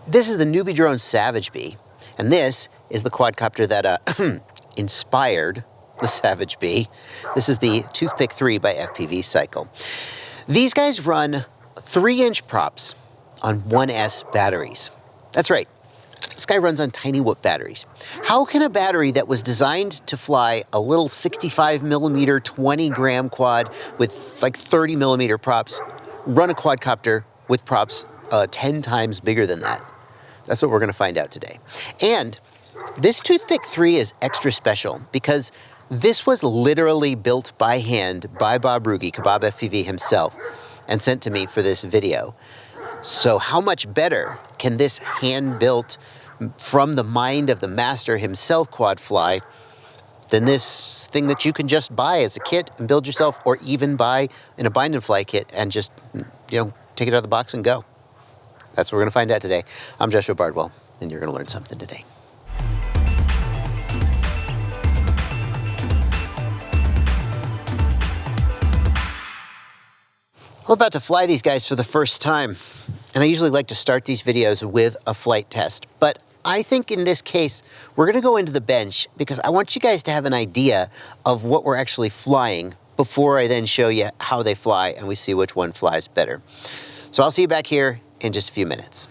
This is the NewBeeDrone SavageBee, and this is the quadcopter that inspired the SavageBee. This is the Toothpick 3 by FPVCycle. These guys run 3-inch props on 1S batteries. That's right. This guy runs on tiny whoop batteries. How can a battery that was designed to fly a little 65 millimeter, 20 gram quad with like 30 millimeter props run a quadcopter with props 10 times bigger than that? That's what we're going to find out today. And this Toothpick 3 is extra special because this was literally built by hand by Bob Ruge, Kebab FPV himself, and sent to me for this video. So how much better can this hand-built, from the mind of the master himself quad fly than this thing that you can just buy as a kit and build yourself, or even buy in a bind and fly kit and just, take it out of the box and go? That's what we're going to find out today. I'm Joshua Bardwell, and you're going to learn something today. I'm about to fly these guys for the first time, and I usually like to start these videos with a flight test, but I think in this case, we're going to go into the bench because I want you guys to have an idea of what we're actually flying before I then show you how they fly and we see which one flies better. So I'll see you back here in just a few minutes.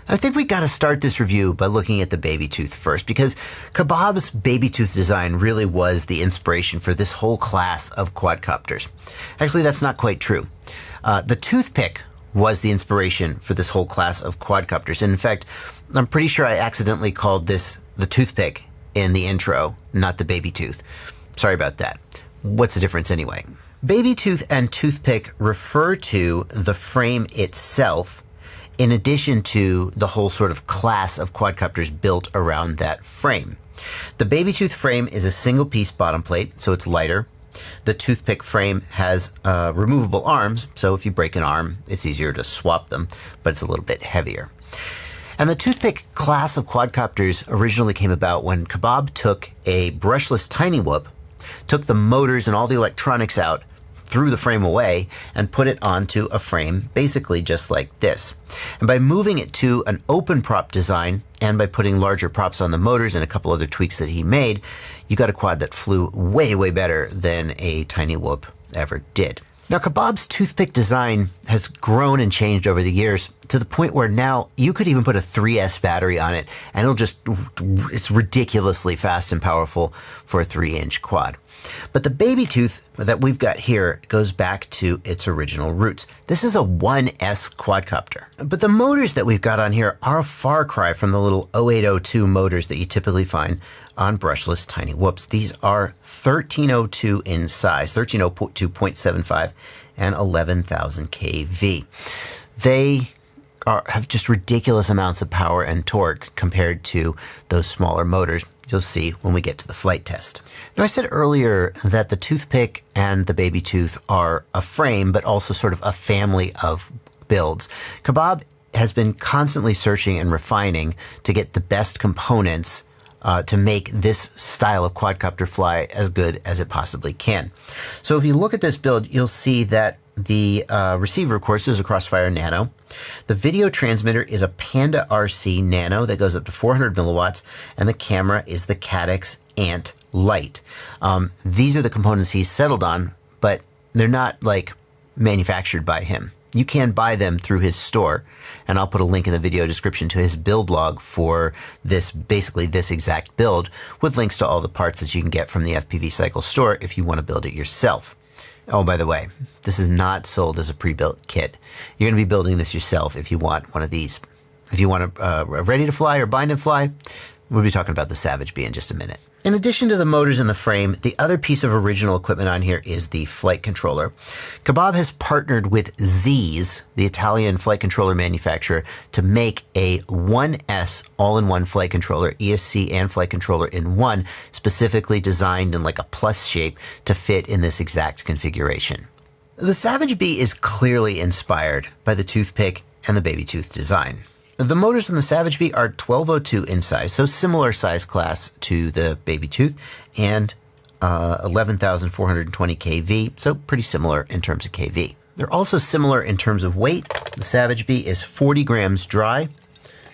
I think we got to start this review by looking at the BabyTooth first, because Kebab's BabyTooth design really was the inspiration for this whole class of quadcopters. Actually, that's not quite true. The Toothpick was the inspiration for this whole class of quadcopters. And in fact, I'm pretty sure I accidentally called this the Toothpick in the intro, not the BabyTooth. Sorry about that. What's the difference anyway? BabyTooth and Toothpick refer to the frame itself, in addition to the whole sort of class of quadcopters built around that frame. The BabyTooth frame is a single piece bottom plate, so it's lighter. The Toothpick frame has removable arms, so if you break an arm, it's easier to swap them, but it's a little bit heavier. And the Toothpick class of quadcopters originally came about when Kebab took a brushless tiny whoop, took the motors and all the electronics out, threw the frame away, and put it onto a frame basically just like this. And by moving it to an open prop design, and by putting larger props on the motors and a couple other tweaks that he made, you got a quad that flew way, way better than a tiny whoop ever did. Now, Kebab's Toothpick design has grown and changed over the years to the point where now you could even put a 3S battery on it and it's ridiculously fast and powerful for a 3-inch quad. But the BabyTooth that we've got here goes back to its original roots. This is a 1S quadcopter. But the motors that we've got on here are a far cry from the little 0802 motors that you typically find on brushless tiny whoops. These are 1302 in size, 1302.75 and 11,000 kV. They have just ridiculous amounts of power and torque compared to those smaller motors. You'll see when we get to the flight test. Now, I said earlier that the Toothpick and the BabyTooth are a frame, but also sort of a family of builds. Kebab has been constantly searching and refining to get the best components to make this style of quadcopter fly as good as it possibly can. So if you look at this build, you'll see that the receiver, of course, is a Crossfire Nano. The video transmitter is a Panda RC Nano that goes up to 400 milliwatts, and the camera is the Caddx Ant Lite. These are the components he's settled on, but they're not like manufactured by him. You can buy them through his store, and I'll put a link in the video description to his build log for this, basically this exact build, with links to all the parts that you can get from the FPVCycle store if you want to build it yourself. Oh, by the way, this is not sold as a pre-built kit. You're going to be building this yourself if you want one of these. If you want a ready to fly or bind and fly, we'll be talking about the SavageBee in just a minute. In addition to the motors and the frame, the other piece of original equipment on here is the flight controller. Kebab has partnered with Z's, the Italian flight controller manufacturer, to make a 1S all-in-one flight controller, ESC and flight controller in one, specifically designed in like a plus shape to fit in this exact configuration. The SavageBee is clearly inspired by the Toothpick and the BabyTooth design. The motors on the SavageBee are 1202 in size, so similar size class to the BabyTooth, and 11,420 kV, so pretty similar in terms of kV. They're also similar in terms of weight. The SavageBee is 40 grams dry,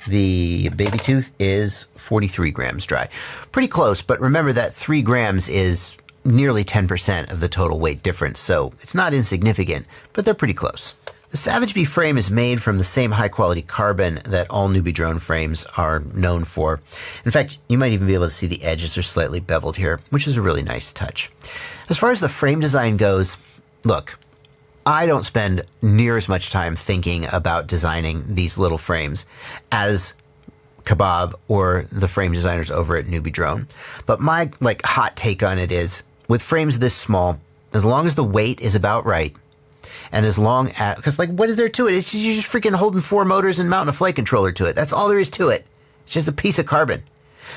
The BabyTooth is 43 grams dry. Pretty close, but remember that 3 grams is nearly 10% of the total weight difference, so it's not insignificant, but they're pretty close. The SavageBee frame is made from the same high-quality carbon that all NewBeeDrone frames are known for. In fact, you might even be able to see the edges are slightly beveled here, which is a really nice touch. As far as the frame design goes, look, I don't spend near as much time thinking about designing these little frames as Kebab or the frame designers over at NewBeeDrone. But my hot take on it is, with frames this small, as long as the weight is about right, and as long as, because what is there to it? It's just, you're just freaking holding 4 motors and mounting a flight controller to it. That's all there is to it. It's just a piece of carbon.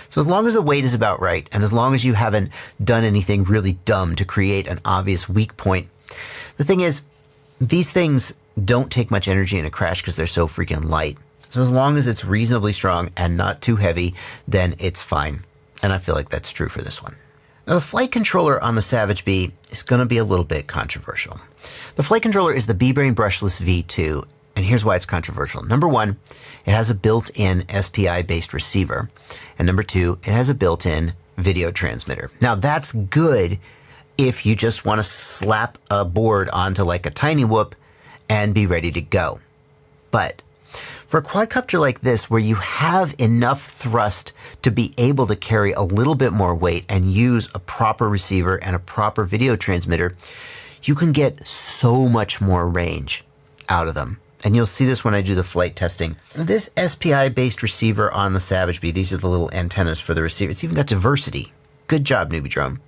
So as long as the weight is about right, and as long as you haven't done anything really dumb to create an obvious weak point, the thing is, these things don't take much energy in a crash because they're so freaking light. So as long as it's reasonably strong and not too heavy, then it's fine. And I feel like that's true for this one. Now, the flight controller on the SavageBee is going to be a little bit controversial. The flight controller is the BeeBrain Brushless V2, and here's why it's controversial. Number one, it has a built-in SPI-based receiver, and number two, it has a built-in video transmitter. Now, that's good if you just want to slap a board onto a tiny whoop and be ready to go. But for a quadcopter like this, where you have enough thrust to be able to carry a little bit more weight and use a proper receiver and a proper video transmitter, you can get so much more range out of them. And you'll see this when I do the flight testing. This SPI-based receiver on the SavageBee, these are the little antennas for the receiver. It's even got diversity. Good job, NewBeeDrone.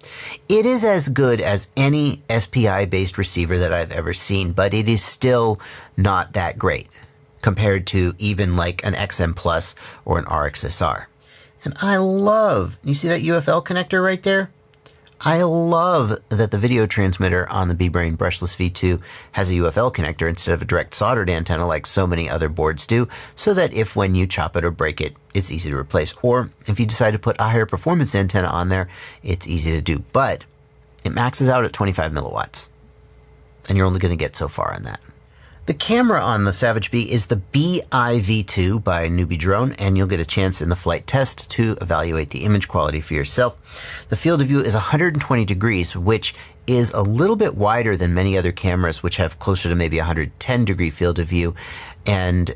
It is as good as any SPI-based receiver that I've ever seen, but it is still not that great compared to even an XM Plus or an RXSR. And I love, you see that UFL connector right there? I love that the video transmitter on the BeeBrain Brushless V2 has a UFL connector instead of a direct soldered antenna like so many other boards do, so that if when you chop it or break it, it's easy to replace. Or if you decide to put a higher performance antenna on there, it's easy to do. But it maxes out at 25 milliwatts, and you're only going to get so far on that. The camera on the SavageBee is the BIV2 by NewBeeDrone, and you'll get a chance in the flight test to evaluate the image quality for yourself. The field of view is 120 degrees, which is a little bit wider than many other cameras, which have closer to maybe 110 degree field of view. And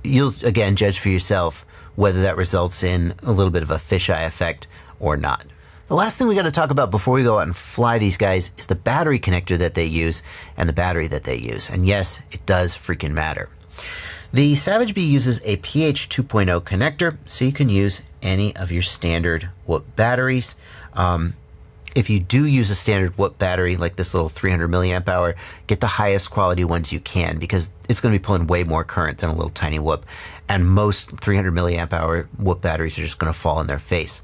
you'll, again, judge for yourself whether that results in a little bit of a fisheye effect or not. The last thing we got to talk about before we go out and fly these guys is the battery connector that they use and the battery that they use. And yes, it does freaking matter. The SavageBee uses a pH 2.0 connector, so you can use any of your standard whoop batteries. If you do use a standard whoop battery like this little 300 milliamp hour, get the highest quality ones you can, because it's going to be pulling way more current than a little tiny whoop. And most 300 milliamp hour whoop batteries are just going to fall in their face.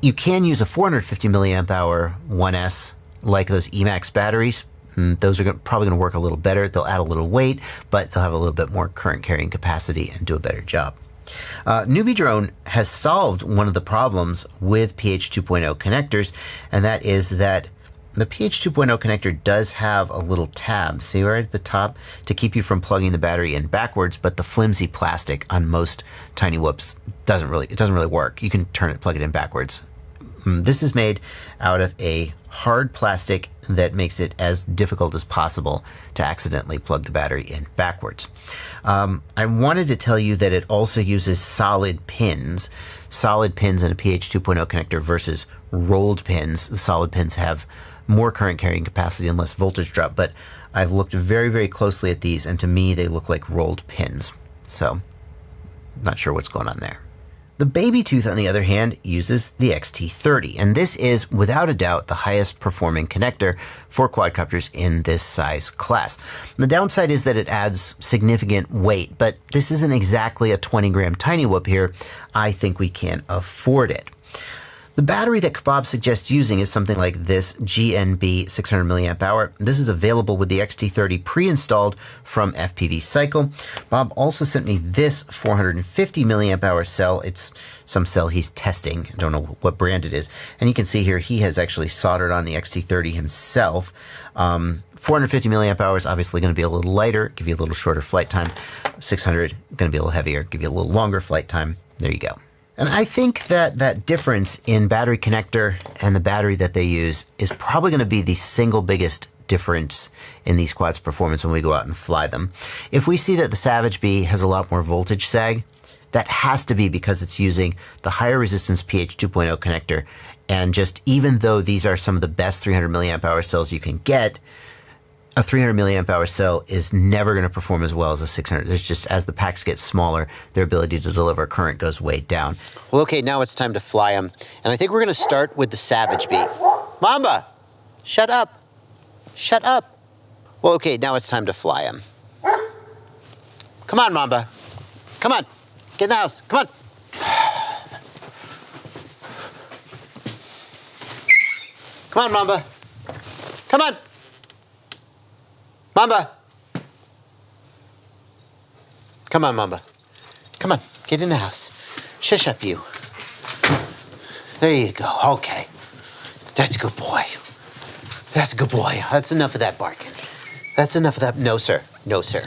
You can use a 450 milliamp hour 1S like those Emax batteries. Those are probably going to work a little better. They'll add a little weight, but they'll have a little bit more current carrying capacity and do a better job. NewBeeDrone has solved one of the problems with pH 2.0 connectors, and that is that the pH 2.0 connector does have a little tab, see right at the top, to keep you from plugging the battery in backwards, but the flimsy plastic on most tiny whoops doesn't really work. You can plug it in backwards. This is made out of a hard plastic that makes it as difficult as possible to accidentally plug the battery in backwards. I wanted to tell you that it also uses solid pins in a pH 2.0 connector versus rolled pins. The solid pins have more current carrying capacity and less voltage drop, but I've looked very, very closely at these, and to me they look like rolled pins. So, not sure what's going on there. The BabyTooth, on the other hand, uses the XT30, and this is, without a doubt, the highest performing connector for quadcopters in this size class. The downside is that it adds significant weight, but this isn't exactly a 20-gram tiny whoop here. I think we can afford it. The battery that Kebab suggests using is something like this GNB 600 milliamp hour. This is available with the XT30 pre-installed from FPVCycle. Bob also sent me this 450 milliamp hour cell. It's some cell he's testing. I don't know what brand it is. And you can see here he has actually soldered on the XT30 himself. 450 milliamp hours, obviously going to be a little lighter, give you a little shorter flight time. 600, going to be a little heavier, give you a little longer flight time. There you go. And I think that that difference in battery connector and the battery that they use is probably going to be the single biggest difference in these quads' performance when we go out and fly them. If we see that the SavageBee has a lot more voltage sag, that has to be because it's using the higher resistance PH 2.0 connector. And just even though these are some of the best 300 milliamp hour cells you can get, a 300 milliamp hour cell is never going to perform as well as a 600. There's just, as the packs get smaller, their ability to deliver current goes way down. Well, okay, now it's time to fly them. And I think we're going to start with the SavageBee. Mamba, shut up. Shut up. Well, okay, now it's time to fly them. Come on, Mamba. Come on. Get in the house. Come on. Come on, Mamba. Come on. Mamba. Come on, Mamba. Come on. Get in the house. Shush up, you. There you go. Okay. That's a good boy. That's a good boy. That's enough of that barking. That's enough of that. No, sir. No, sir.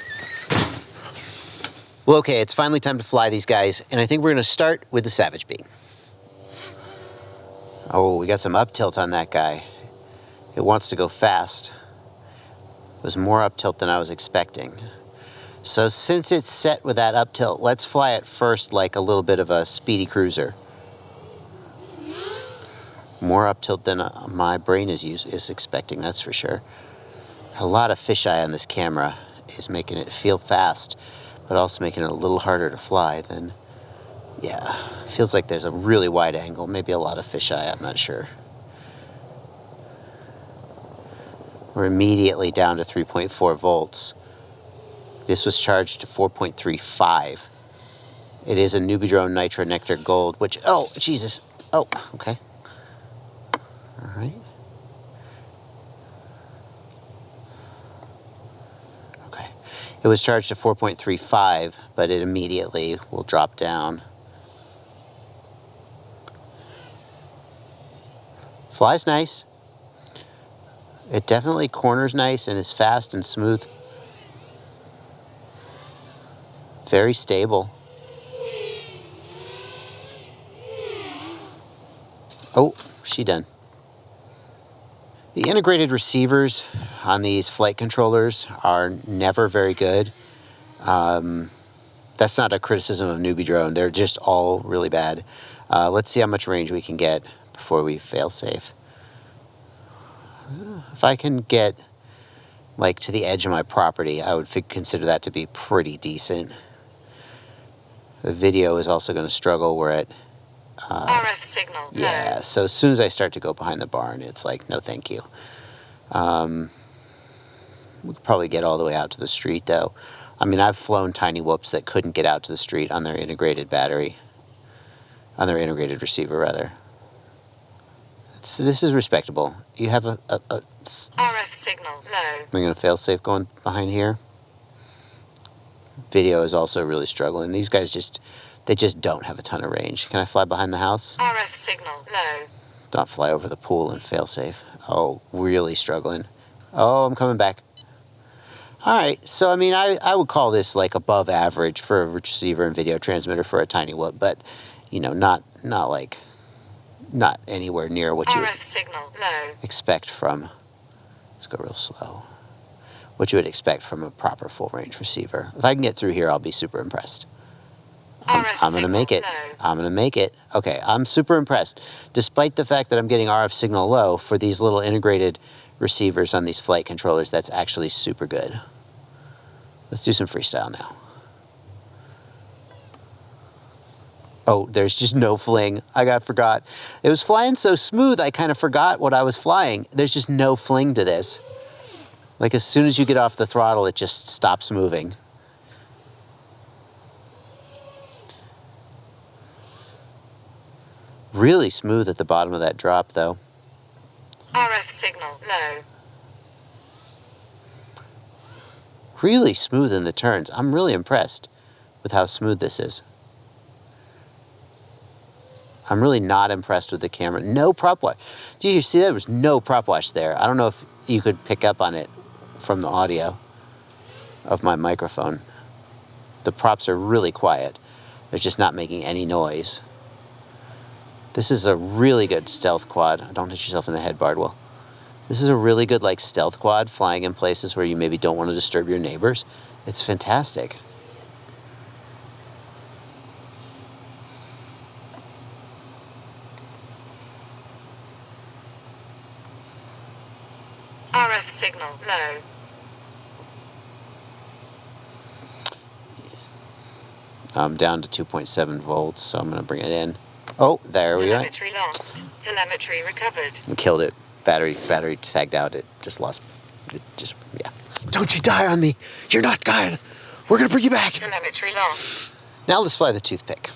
Well, okay, it's finally time to fly these guys, and I think we're going to start with the SavageBee. Oh, we got some up tilt on that guy. It wants to go fast. It was more up tilt than I was expecting. So since it's set with that up tilt, let's fly it first like a little bit of a speedy cruiser. More up tilt than my brain is expecting, that's for sure. A lot of fisheye on this camera is making it feel fast, but also making it a little harder to fly than, yeah, feels like there's a really wide angle, maybe a lot of fisheye, I'm not sure. We're immediately down to 3.4 volts. This was charged to 4.35. It is a NewBeeDrone Nitro Nectar Gold, which, oh, Jesus. Oh, okay. All right. Okay. It was charged to 4.35, but it immediately will drop down. Flies nice. It definitely corners nice and is fast and smooth. Very stable. Oh, she done. The integrated receivers on these flight controllers are never very good. That's not a criticism of NewBeeDrone. They're just all really bad. Let's see how much range we can get before we fail safe. If I can get like to the edge of my property, I would consider that to be pretty decent. The video is also going to struggle. We're at RF signal. yeah, so as soon as I start to go behind the barn, it's like, no thank you. We could probably get all the way out to the street, though. I mean, I've flown tiny whoops that couldn't get out to the street on their integrated battery. On their integrated receiver, rather. This is respectable. You have a RF signal low. I'm going to fail safe going behind here. Video is also really struggling. These guys they just don't have a ton of range. Can I fly behind the house? RF signal low. Don't fly over the pool and fail safe. Oh, really struggling. Oh, I'm coming back. All right, so I mean, I would call this like above average for a receiver and video transmitter for a tiny whoop, but you know, not anywhere near what you RF signal low. expect from. Let's go real slow. What you would expect from a proper full range receiver. If I can get through here, I'll be super impressed. I'm going to make it. I'm going to make it. Okay, I'm super impressed. Despite the fact that I'm getting RF signal low for these little integrated receivers on these flight controllers, that's actually super good. Let's do some freestyle now. Oh, there's just no fling. I forgot. It was flying so smooth, I kind of forgot what I was flying. There's just no fling to this. Like as soon as you get off the throttle, it just stops moving. Really smooth at the bottom of that drop, though. RF signal low. Really smooth in the turns. I'm really impressed with how smooth this is. I'm really not impressed with the camera. No prop wash. Did you see that? There was no prop wash there. I don't know if you could pick up on it from the audio of my microphone. The props are really quiet. They're just not making any noise. This is a really good stealth quad. Don't hit yourself in the head, Bardwell. This is a really good like stealth quad, flying in places where you maybe don't want to disturb your neighbors. It's fantastic. RF signal low. I'm down to 2.7 volts, so I'm going to bring it in. Oh, there we go. Telemetry lost. Telemetry recovered. Killed it. Battery sagged out. It just lost. It just, yeah. Don't you die on me. You're not dying. We're going to bring you back. Telemetry lost. Now let's fly the toothpick.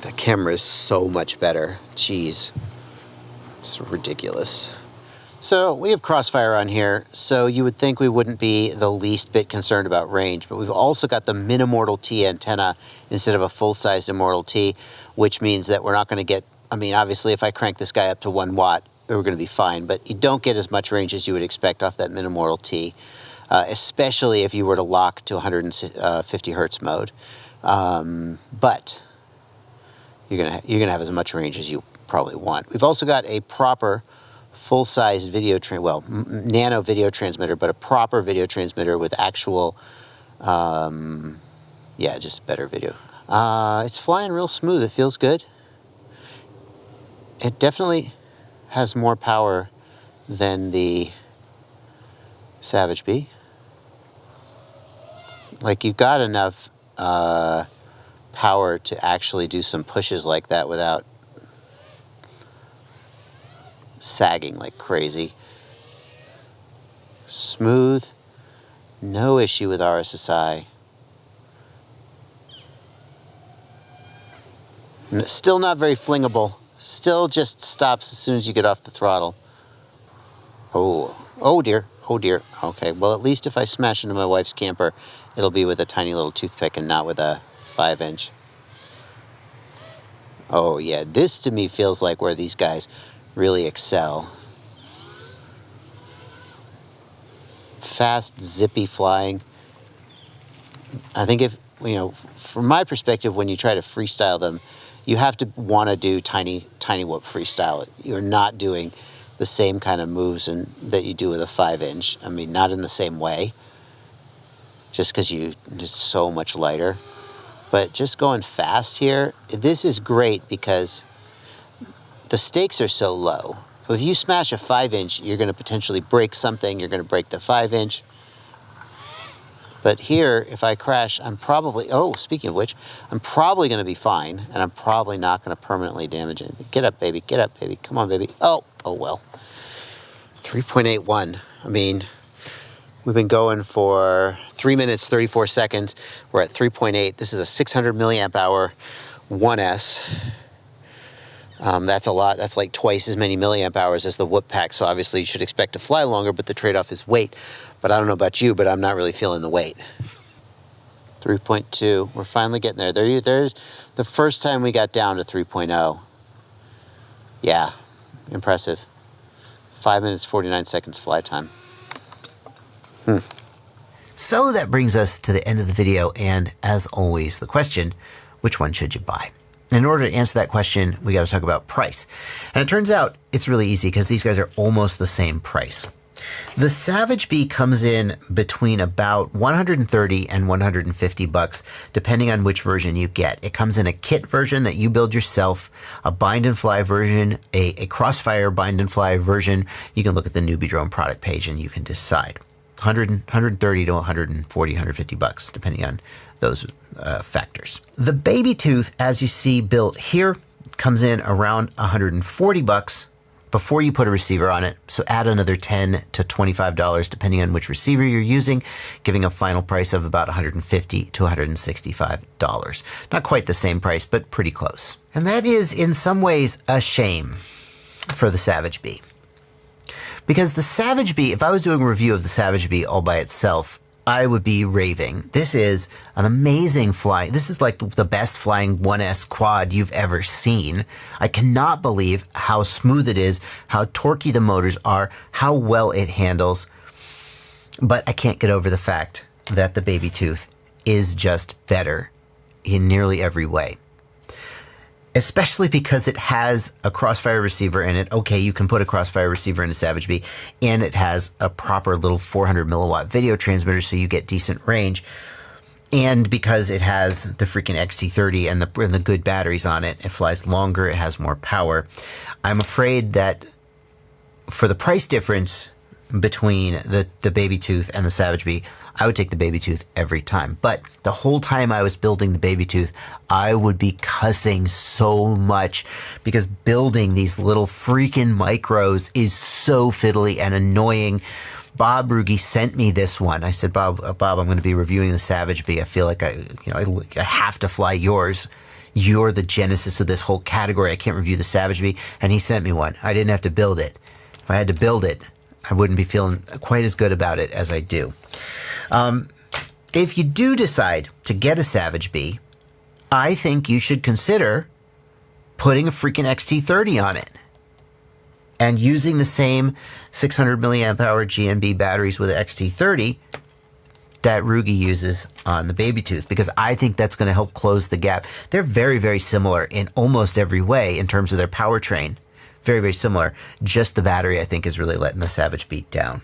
The camera is so much better. Jeez. It's ridiculous. So we have Crossfire on here, so you would think we wouldn't be the least bit concerned about range, but we've also got the Minimortal T antenna instead of a full-sized Immortal T, which means that we're not going to get, I mean, obviously if I crank this guy up to 1 watt, we're going to be fine, but you don't get as much range as you would expect off that Minimortal T, especially if you were to lock to 150 hertz mode. But you're gonna have as much range as you probably want. We've also got a proper full-size nano video transmitter, but a proper video transmitter with actual, yeah, just better video. It's flying real smooth. It feels good. It definitely has more power than the SavageBee. Like, you've got enough power to actually do some pushes like that without sagging like crazy. Smooth, no issue with RSSI. Still not very flingable. Still just stops as soon as you get off the throttle. Oh dear, oh dear. Okay, well at least if I smash into my wife's camper, it'll be with a tiny little toothpick and not with a 5-inch. Oh yeah, this to me feels like where these guys really excel. Fast, zippy flying. I think if, you know, from my perspective, when you try to freestyle them, you have to want to do tiny whoop freestyle. You're not doing the same kind of moves that you do with a 5-inch. I mean, not in the same way, just because it's so much lighter. But just going fast here, this is great because the stakes are so low. If you smash a 5-inch, you're going to potentially break something. You're going to break the 5-inch. But here, if I crash, I'm probably, oh, speaking of which, I'm probably going to be fine, and I'm probably not going to permanently damage anything. Get up, baby. Get up, baby. Come on, baby. Oh well. 3.81. I mean, we've been going for 3 minutes, 34 seconds. We're at 3.8. This is a 600 milliamp hour 1S. That's a lot. That's like twice as many milliamp hours as the whoop pack. So obviously you should expect to fly longer, but the trade-off is weight. But I don't know about you, but I'm not really feeling the weight. 3.2. We're finally getting there. There's the first time we got down to 3.0. Yeah, impressive. 5 minutes, 49 seconds flight time. So that brings us to the end of the video, and as always, the question, which one should you buy? In order to answer that question, we got to talk about price. And it turns out it's really easy because these guys are almost the same price. The SavageBee comes in between about 130 and 150 bucks, depending on which version you get. It comes in a kit version that you build yourself, a bind and fly version, a Crossfire bind and fly version. You can look at the NewBeeDrone product page and you can decide. 130 to 140, 150 bucks, depending on those factors. The BabyTooth, as you see built here, comes in around 140 bucks before you put a receiver on it. So add another $10 to $25, depending on which receiver you're using, giving a final price of about $150 to $165. Not quite the same price, but pretty close. And that is, in some ways, a shame for the SavageBee. Because the SavageBee, if I was doing a review of the SavageBee all by itself, I would be raving. This is an amazing fly. This is like the best flying 1S quad you've ever seen. I cannot believe how smooth it is, how torquey the motors are, how well it handles. But I can't get over the fact that the BabyTooth is just better in nearly every way. Especially because it has a crossfire receiver in it. Okay, you can put a crossfire receiver in a SavageBee, and it has a proper little 400 milliwatt video transmitter, so you get decent range. And because it has the freaking XT30 and the good batteries on it, it flies longer, it has more power. I'm afraid that for the price difference between the BabyTooth and the SavageBee, I would take the BabyTooth every time. But the whole time I was building the BabyTooth, I would be cussing so much because building these little freaking micros is so fiddly and annoying. Bob Ruge sent me this one. I said, Bob, I'm going to be reviewing the SavageBee. I feel like I have to fly yours. You're the genesis of this whole category. I can't review the SavageBee. And he sent me one. I didn't have to build it. If I had to build it, I wouldn't be feeling quite as good about it as I do. If you do decide to get a SavageBee, I think you should consider putting a freaking XT30 on it and using the same 600 milliamp hour GNB batteries with the XT30 that Ruge uses on the BabyTooth, because I think that's going to help close the gap. They're very, very similar in almost every way in terms of their powertrain. Very, very similar. Just the battery, I think, is really letting the SavageBee down.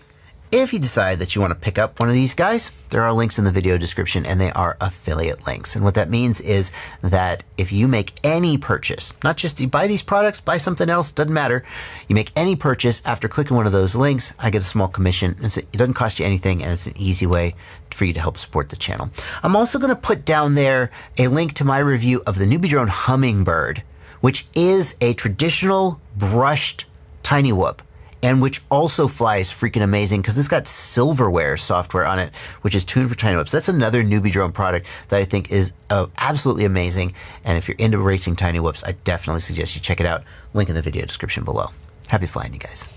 If you decide that you want to pick up one of these guys, there are links in the video description, and they are affiliate links. And what that means is that if you make any purchase, not just you buy these products, buy something else, doesn't matter. You make any purchase after clicking one of those links, I get a small commission. It doesn't cost you anything, and it's an easy way for you to help support the channel. I'm also going to put down there a link to my review of the NewBeeDrone Hummingbird, which is a traditional brushed tiny whoop, and which also flies freaking amazing because it's got silverware software on it, which is tuned for tiny whoops. That's another NewBeeDrone product that I think is absolutely amazing. And if you're into racing tiny whoops, I definitely suggest you check it out. Link in the video description below. Happy flying, you guys.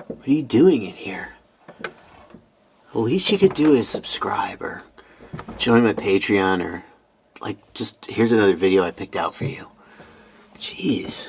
What are you doing in here? The least you could do is subscribe or join my Patreon, or like just here's another video I picked out for you. Jeez.